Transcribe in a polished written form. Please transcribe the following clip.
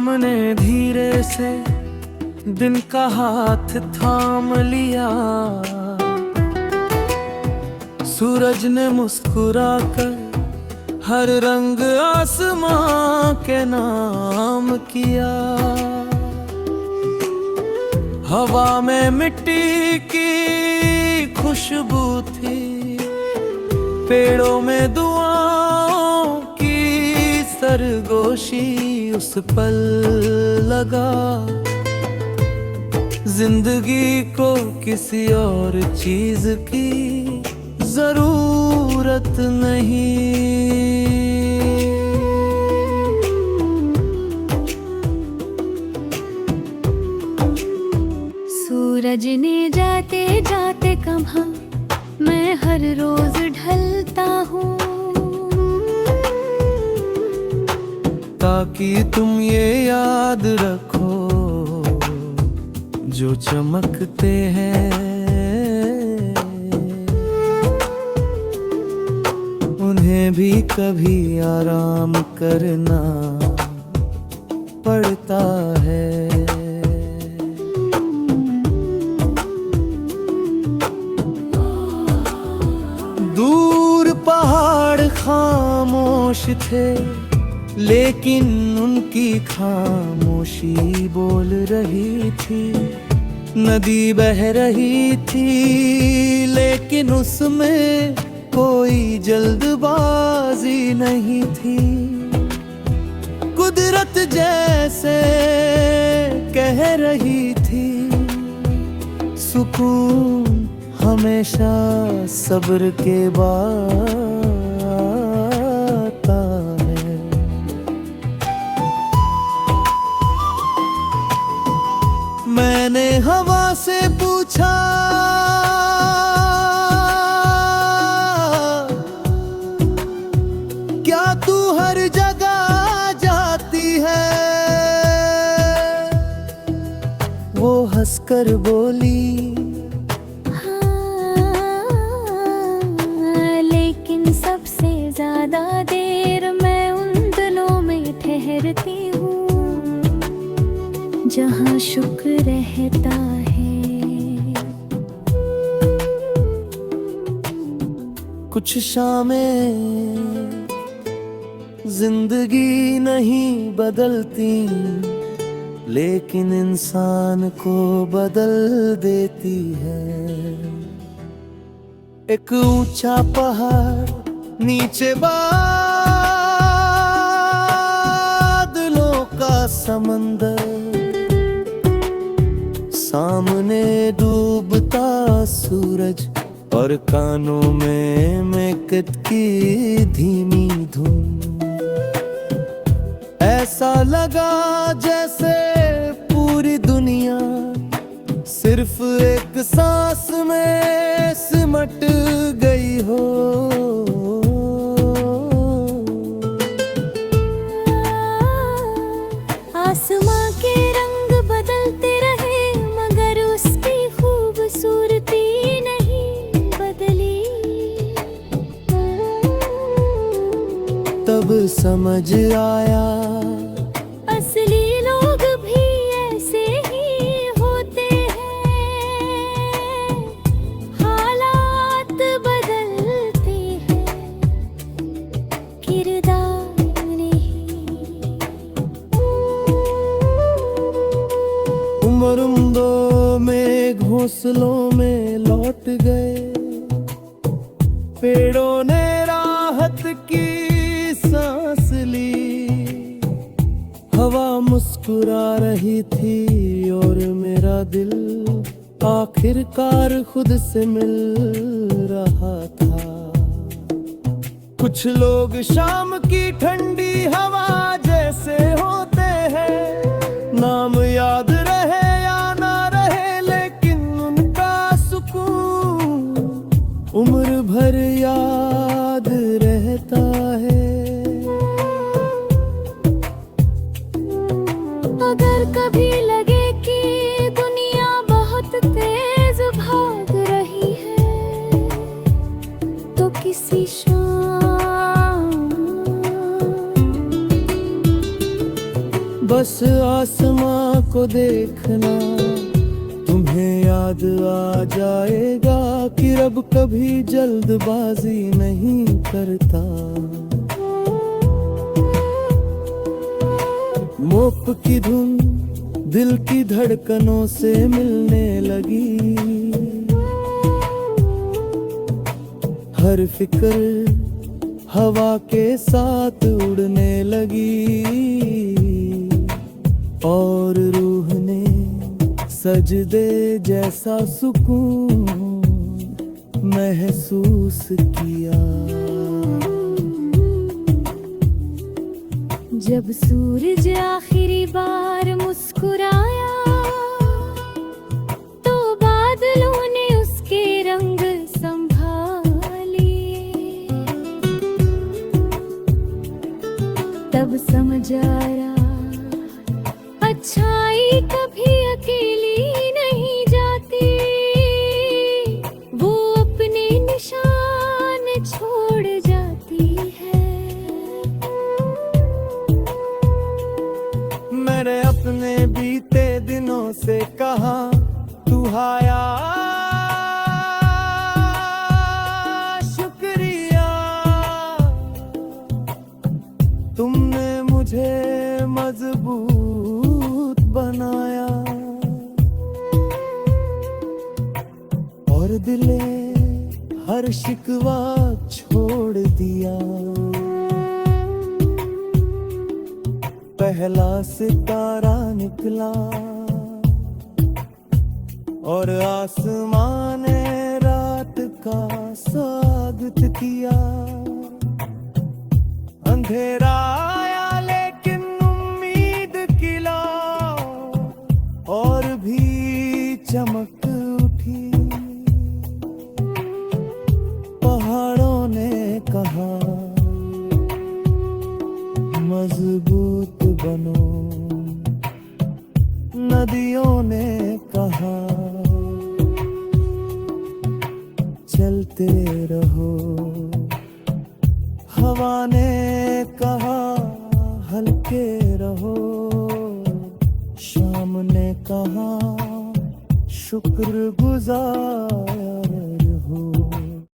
सामने धीरे से दिन का हाथ थाम लिया। सूरज ने मुस्कुरा कर हर रंग आसमां के नाम किया। हवा में मिट्टी की खुशबू थी, पेड़ों में दुआओं की सरगोशी उस पल लगा। जिंदगी को किसी और चीज की जरूरत नहीं। सूरज ने जाते जाते कहा, मैं हर रोज ढलता हूँ, ताकि तुम ये याद रखो जो चमकते हैं उन्हें भी कभी आराम करना पड़ता है। दूर पहाड़ खामोश थे, लेकिन उनकी खामोशी बोल रही थी। नदी बह रही थी, लेकिन उसमें कोई जल्दबाजी नहीं थी। कुदरत जैसे कह रही थी, सुकून हमेशा सब्र के बाद आता है। मैंने हवा से पूछा, क्या तू हर जगह जाती है? वो हंसकर बोली, ज्यादा देर मैं उन दिनों में ठहरती हूँ जहाँ शुक्र रहता है। कुछ शामें जिंदगी नहीं बदलती, लेकिन इंसान को बदल देती है। एक ऊंचा पहाड़, नीचे बादलों का समंदर, सामने डूबता सूरज और कानों में मेकट की धीमी धुन। ऐसा लगा जैसे पूरी दुनिया सिर्फ एक सांस में सिमट गई हो। आसमां के रंग बदलते रहे, मगर उसकी खूबसूरती नहीं बदली। तब समझ आया, असली लोग भी ऐसे ही होते हैं। हालात बदलते हैं, किरदार नहीं। उम्रों में घोंसलों में लौट गए, पेड़ों ने राहत की सांस ली। हवा मुस्कुरा रही थी और मेरा दिल आखिरकार खुद से मिल रहा था। कुछ लोग शाम की ठंडी हवा जैसे होते हैं, नाम याद रहे या ना रहे, लेकिन उनका सुकून उम्र भर याद रहता है। अगर कभी लगे कि दुनिया बहुत तेज भाग रही है, तो किसी शाम बस आसमां को देखना, तुम्हें याद आ जाएगा कि रब कभी जल्दबाजी नहीं करता। मोप की धुन दिल की धड़कनों से मिलने लगी, हर फिक्र हवा के साथ उड़ने लगी, और रूह ने सजदे जैसा सुकून महसूस किया। जब सूरज आखिरी बार मुस्कुराया, तो बादलों ने उसके रंग संभाले। तब समझ आया अच्छाई कभी अकेली नहीं जाती, वो अपने निशान छोड़ जाती है। मैंने अपने बीते दिनों से कहा, तू आया शुक्रिया, तुमने मुझे मजबूत बनाया, और दिले हर शिकवा छोड़ दिया। पहला सितारा निकला और आसमान ने रात का स्वागत किया। अंधेरा आया लेकिन उम्मीद खिला, और भी चमक उठी। पहाड़ों ने कहा मजबूत बनो, नदियों ने कहा चलते रहो, हवा ने कहा हल्के रहो, शाम ने कहा शुक्रगुजार